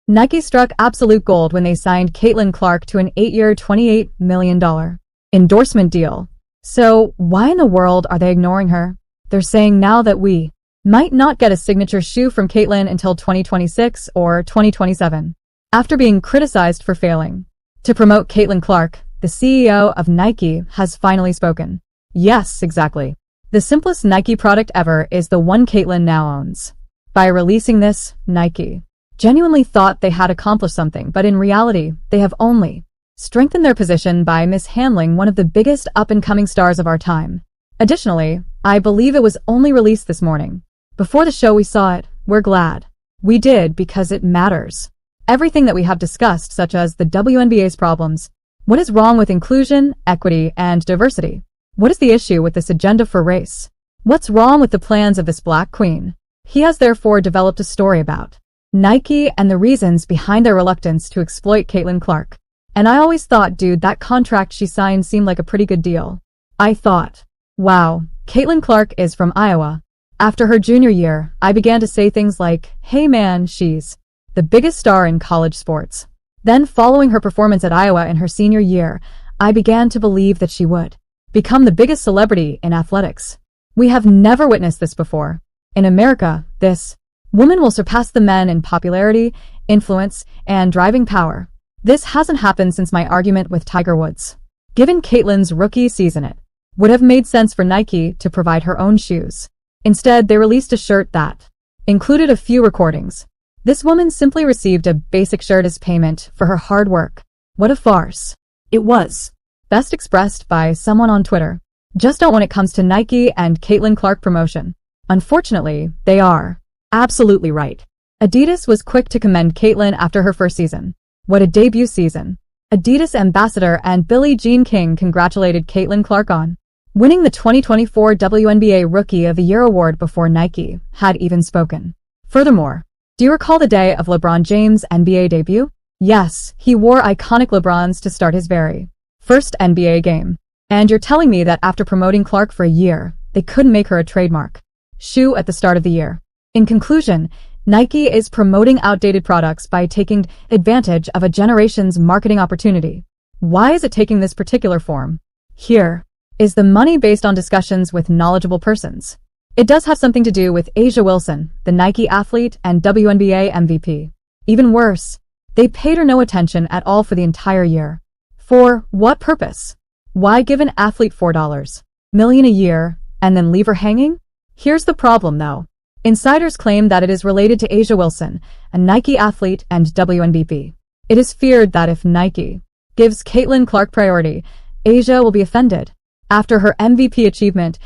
Nike struck absolute gold when they signed Caitlin Clark to an 8-year, $28 million endorsement deal. So why in the world are they ignoring her? They're saying now that we might not get a signature shoe from Caitlin until 2026 or 2027. After being criticized for failing to promote Caitlin Clark, the CEO of Nike has finally spoken. Yes, exactly. The simplest Nike product ever is the one Caitlin now owns. By releasing this, Nike genuinely thought they had accomplished something, but in reality, they have only strengthened their position by mishandling one of the biggest up-and-coming stars of our time. Additionally, I believe it was only released this morning. Before the show we saw it. We're glad we did because it matters. Everything that we have discussed, such as the WNBA's problems, what is wrong with inclusion, equity, and diversity? What is the issue with this agenda for race? What's wrong with the plans of this black queen? He has therefore developed a story about Nike and the reasons behind their reluctance to exploit Caitlin Clark. And I always thought, dude, that contract she signed seemed like a pretty good deal. I thought, wow, Caitlin Clark is from Iowa. After her junior year, I began to say things like, hey man, she's the biggest star in college sports. Then following her performance at Iowa in her senior year, I began to believe that she would become the biggest celebrity in athletics. We have never witnessed this before. In America, this woman will surpass the men in popularity, influence, and driving power. This hasn't happened since my argument with Tiger Woods. Given Caitlin's rookie season, it would have made sense for Nike to provide her own shoes. Instead, they released a shirt that included a few recordings. This woman simply received a basic shirt as payment for her hard work. What a farce. It was best expressed by someone on Twitter. Just don't when it comes to Nike and Caitlin Clark promotion. Unfortunately, they are absolutely right. Adidas was quick to commend Caitlin after her first season. What a debut season. Adidas ambassador and Billie Jean King congratulated Caitlin Clark on winning the 2024 WNBA Rookie of the Year award before Nike had even spoken. Furthermore, do you recall the day of LeBron James' NBA debut? Yes, he wore iconic LeBrons to start his very first NBA game. And you're telling me that after promoting Clark for a year, they couldn't make her a trademark shoe at the start of the year. In conclusion, Nike is promoting outdated products by taking advantage of a generation's marketing opportunity. Why is it taking this particular form? Here is the money based on discussions with knowledgeable persons. It does have something to do with A'ja Wilson, the Nike athlete and WNBA MVP. Even worse, they paid her no attention at all for the entire year. For what purpose? Why give an athlete $4 million a year and then leave her hanging? Here's the problem though. Insiders claim that it is related to A'ja Wilson, a Nike athlete and WNBA. It is feared that if Nike gives Caitlin Clark priority, A'ja will be offended. After her MVP achievement,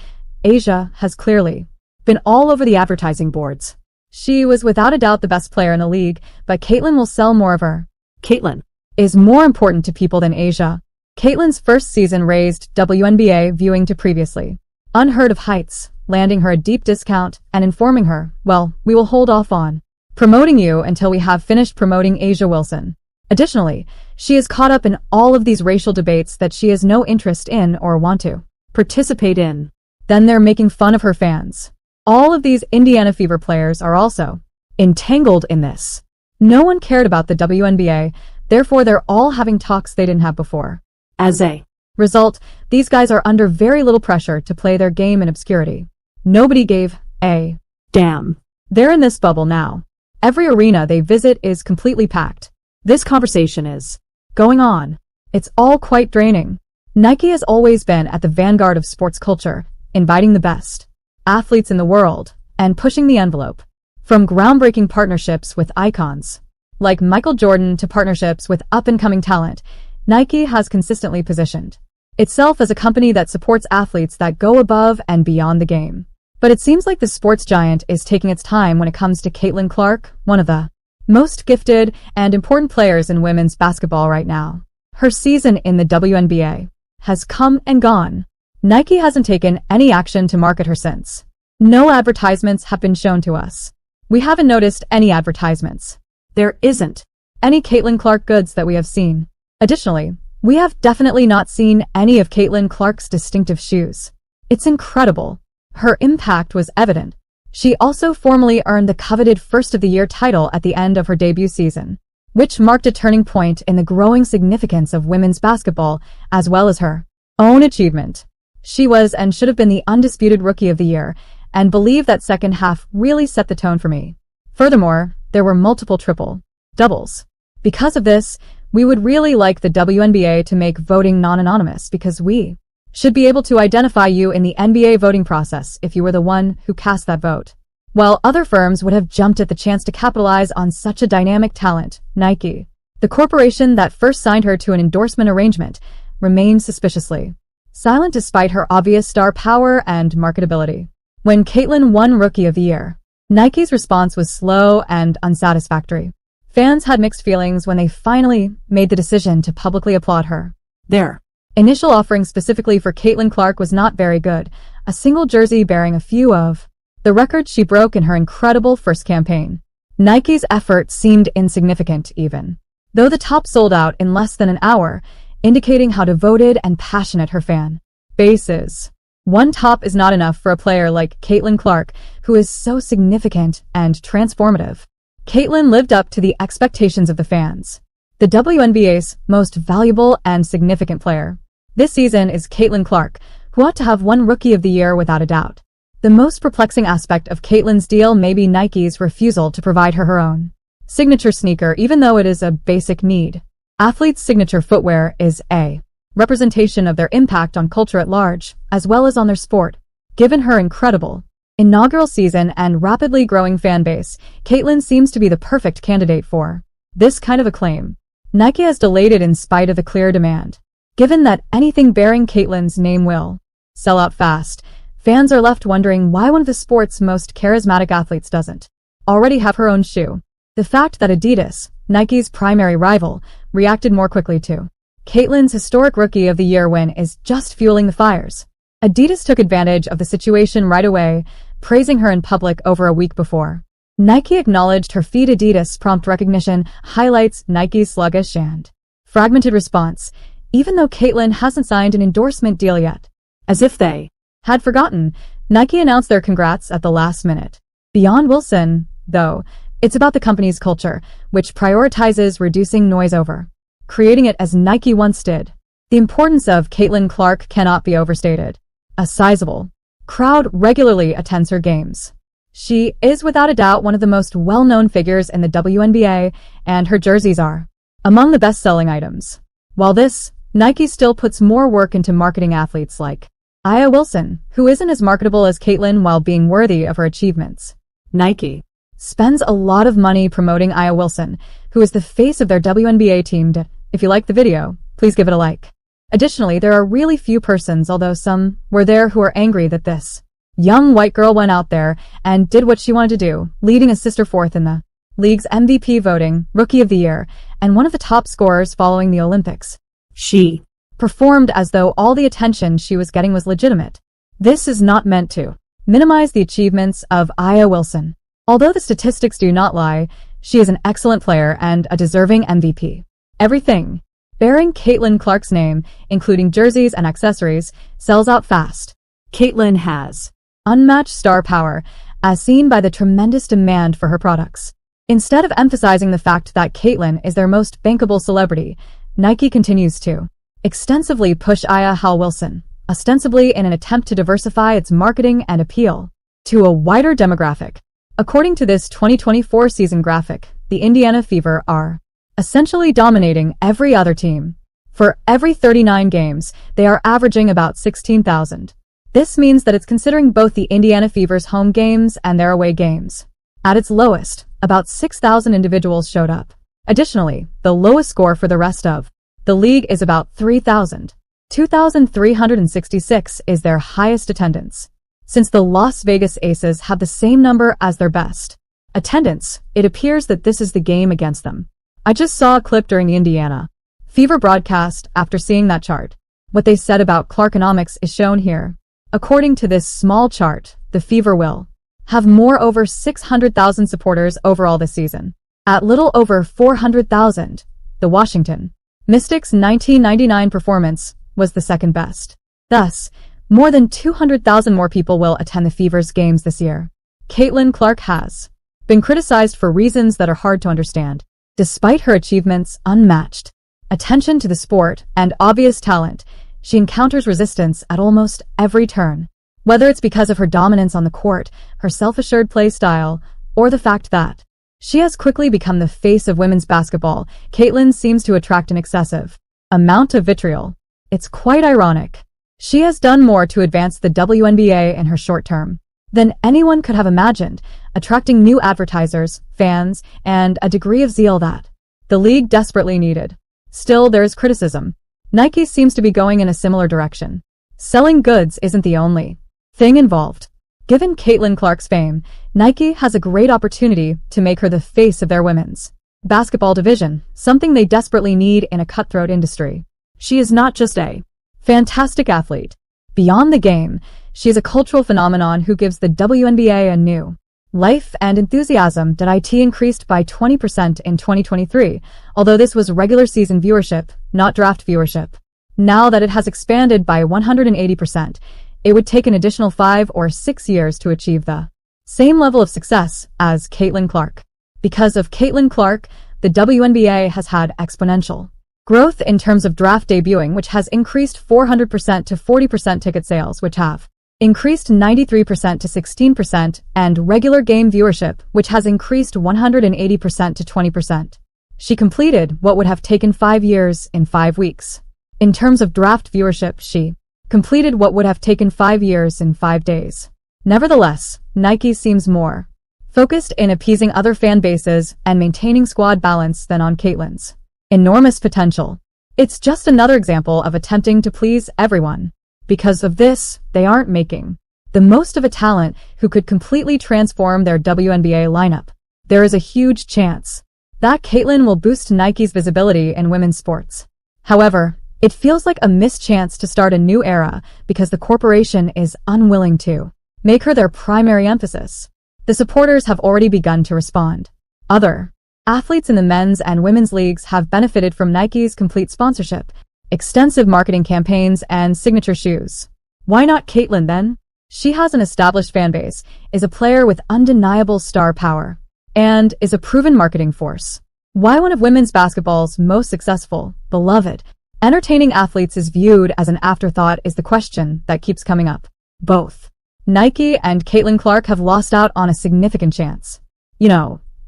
A'ja has clearly been all over the advertising boards. She was without a doubt the best player in the league, but Caitlin will sell more of her. Caitlin is more important to people than A'ja. Caitlin's first season raised WNBA viewing to previously unheard of heights, landing her a deep discount and informing her, well, we will hold off on promoting you until we have finished promoting A'ja Wilson. Additionally, she is caught up in all of these racial debates that she has no interest in or want to participate in. Then they're making fun of her fans. All of these Indiana Fever players are also entangled in this. No one cared about the WNBA, therefore they're all having talks they didn't have before. As a result, these guys are under very little pressure to play their game in obscurity. Nobody gave a damn. They're in this bubble now. Every arena they visit is completely packed. This conversation is going on. It's all quite draining. Nike has always been at the vanguard of sports culture, inviting the best athletes in the world and pushing the envelope. From groundbreaking partnerships with icons like Michael Jordan to partnerships with up-and-coming talent, Nike has consistently positioned itself as a company that supports athletes that go above and beyond the game. But it seems like the sports giant is taking its time when it comes to Caitlin Clark, one of the most gifted and important players in women's basketball right now. Her season in the WNBA has come and gone. Nike hasn't taken any action to market her since. No advertisements have been shown to us. We haven't noticed any advertisements. There isn't any Caitlin Clark goods that we have seen. Additionally, we have definitely not seen any of Caitlin Clark's distinctive shoes. It's incredible. Her impact was evident. She also formally earned the coveted First of the Year title at the end of her debut season. which marked a turning point in the growing significance of women's basketball as well as her own achievement. She was and should have been the undisputed Rookie of the Year, and believe that second half really set the tone for me. Furthermore, there were multiple triple-doubles. Because of this, we would really like the WNBA to make voting non-anonymous because we should be able to identify you in the NBA voting process if you were the one who cast that vote. While other firms would have jumped at the chance to capitalize on such a dynamic talent, Nike, the corporation that first signed her to an endorsement arrangement, remained suspiciously silent despite her obvious star power and marketability. When Caitlin won Rookie of the Year, Nike's response was slow and unsatisfactory. Fans had mixed feelings when they finally made the decision to publicly applaud her. Their initial offering specifically for Caitlin Clark was not very good, a single jersey bearing a few of the records she broke in her incredible first campaign. Nike's effort seemed insignificant even, though the top sold out in less than an hour, indicating how devoted and passionate her fan base is. One top is not enough for a player like Caitlin Clark, who is so significant and transformative. Caitlin lived up to the expectations of the fans. The WNBA's most valuable and significant player this season is Caitlin Clark, who ought to have won Rookie of the Year without a doubt. The most perplexing aspect of Caitlin's deal may be Nike's refusal to provide her own signature sneaker, even though it is a basic need. Athletes' signature footwear is a representation of their impact on culture at large, as well as on their sport. Given her incredible inaugural season and rapidly growing fan base, Caitlin seems to be the perfect candidate for this kind of acclaim. Nike has delayed it in spite of the clear demand. Given that anything bearing Caitlin's name will sell out fast, fans are left wondering why one of the sport's most charismatic athletes doesn't already have her own shoe. The fact that Adidas, Nike's primary rival, reacted more quickly to Caitlin's historic Rookie of the Year win is just fueling the fires. Adidas took advantage of the situation right away, praising her in public over a week before. Nike acknowledged her feat. Adidas' prompt recognition highlights Nike's sluggish and fragmented response, even though Caitlin hasn't signed an endorsement deal yet. As if they had forgotten, Nike announced their congrats at the last minute. Beyond Wilson, though, it's about the company's culture, which prioritizes reducing noise over creating it as Nike once did. The importance of Caitlin Clark cannot be overstated. A sizable crowd regularly attends her games. She is without a doubt one of the most well-known figures in the WNBA, and her jerseys are among the best-selling items. While this, Nike still puts more work into marketing athletes like Aya Wilson, who isn't as marketable as Caitlin while being worthy of her achievements. Nike spends a lot of money promoting Aya Wilson, who is the face of their WNBA team. If you like the video, please give it a like. Additionally, there are really few persons, although some were there, who are angry that this young white girl went out there and did what she wanted to do, leading a sister fourth in the league's MVP voting, Rookie of the Year, and one of the top scorers following the Olympics. She performed as though all the attention she was getting was legitimate. This is not meant to minimize the achievements of Aya Wilson. Although the statistics do not lie, she is an excellent player and a deserving MVP. Everything bearing Caitlin Clark's name, including jerseys and accessories, sells out fast. Caitlin has unmatched star power, as seen by the tremendous demand for her products. Instead of emphasizing the fact that Caitlin is their most bankable celebrity, Nike continues to extensively push Aya Wilson, ostensibly in an attempt to diversify its marketing and appeal to a wider demographic. According to this 2024 season graphic, the Indiana Fever are essentially dominating every other team. For every 39 games, they are averaging about 16,000. This means that it's considering both the Indiana Fever's home games and their away games. At its lowest, about 6,000 individuals showed up. Additionally, the lowest score for the rest of the league is about 3,000. 2,366 is their highest attendance. Since the Las Vegas Aces have the same number as their best attendance, it appears that this is the game against them. I just saw a clip during the Indiana Fever broadcast after seeing that chart. What they said about Clarkonomics is shown here. According to this small chart, the Fever will have more over 600,000 supporters overall this season. At little over 400,000, the Washington Mystics' 1999 performance was the second best. Thus, more than 200,000 more people will attend the Fever's games this year. Caitlin Clark has been criticized for reasons that are hard to understand. Despite her achievements unmatched, attention to the sport, and obvious talent, she encounters resistance at almost every turn. Whether it's because of her dominance on the court, her self-assured play style, or the fact that she has quickly become the face of women's basketball, Caitlin seems to attract an excessive amount of vitriol. It's quite ironic. She has done more to advance the WNBA in her short term than anyone could have imagined, attracting new advertisers, fans, and a degree of zeal that the league desperately needed. Still, there is criticism. Nike seems to be going in a similar direction. Selling goods isn't the only thing involved. Given Caitlin Clark's fame, Nike has a great opportunity to make her the face of their women's basketball division, something they desperately need in a cutthroat industry. She is not just a fantastic athlete. Beyond the game, she is a cultural phenomenon who gives the WNBA a new life and enthusiasm. IT increased by 20% in 2023, although this was regular season viewership, not draft viewership. Now that it has expanded by 180%, it would take an additional 5 or 6 years to achieve the same level of success as Caitlin Clark. Because of Caitlin Clark, the WNBA has had exponential growth in terms of draft debuting, which has increased 400% to 40% ticket sales, which have increased 93% to 16%, and regular game viewership, which has increased 180% to 20%. She completed what would have taken 5 years in 5 weeks. In terms of draft viewership, she completed what would have taken 5 years in 5 days. Nevertheless, Nike seems more focused in appeasing other fan bases and maintaining squad balance than on Caitlin's enormous potential. It's just another example of attempting to please everyone. Because of this, they aren't making the most of a talent who could completely transform their WNBA lineup. There is a huge chance that Caitlin will boost Nike's visibility in women's sports. However, it feels like a missed chance to start a new era because the corporation is unwilling to make her their primary emphasis. The supporters have already begun to respond. Other athletes in the men's and women's leagues have benefited from Nike's complete sponsorship, extensive marketing campaigns, and signature shoes. Why not Caitlin then? She has an established fanbase, is a player with undeniable star power, and is a proven marketing force. Why one of women's basketball's most successful, beloved, entertaining athletes is viewed as an afterthought is the question that keeps coming up. Both Nike and Caitlin Clark have lost out on a significant chance.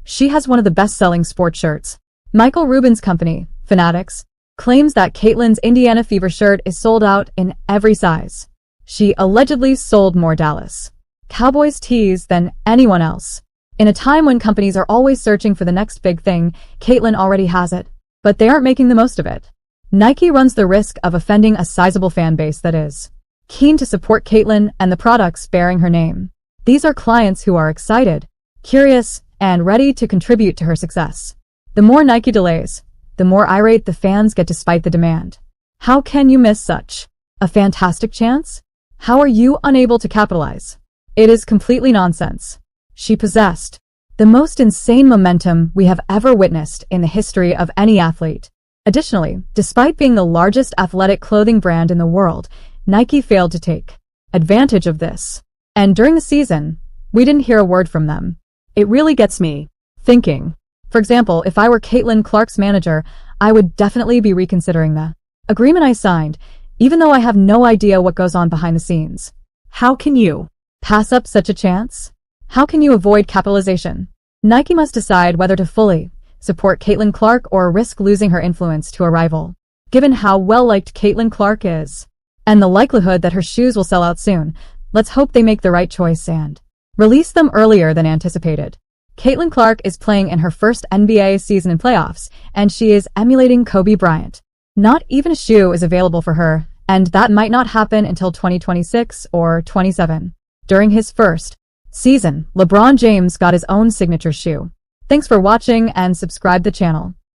She has one of the best-selling sports shirts. Michael Rubin's company, Fanatics, claims that Caitlin's Indiana Fever shirt is sold out in every size. She allegedly sold more Dallas Cowboys tees than anyone else. In a time when companies are always searching for the next big thing, Caitlin already has it, but they aren't making the most of it. Nike runs the risk of offending a sizable fan base that is keen to support Caitlin and the products bearing her name. These are clients who are excited, curious, and ready to contribute to her success. The more Nike delays, the more irate the fans get despite the demand. How can you miss such a fantastic chance? How are you unable to capitalize? It is completely nonsense. She possessed the most insane momentum we have ever witnessed in the history of any athlete. Additionally, despite being the largest athletic clothing brand in the world, Nike failed to take advantage of this. And during the season, we didn't hear a word from them. It really gets me thinking. For example, if I were Caitlin Clark's manager, I would definitely be reconsidering the agreement I signed, even though I have no idea what goes on behind the scenes. How can you pass up such a chance? How can you avoid capitalization? Nike must decide whether to fully support Caitlin Clark or risk losing her influence to a rival. Given how well-liked Caitlin Clark is, and the likelihood that her shoes will sell out soon, let's hope they make the right choice and release them earlier than anticipated. Caitlin Clark is playing in her first NBA season in playoffs, and she is emulating Kobe Bryant. Not even a shoe is available for her, and that might not happen until 2026 or 27. During his first season, LeBron James got his own signature shoe. Thanks for watching and subscribe the channel.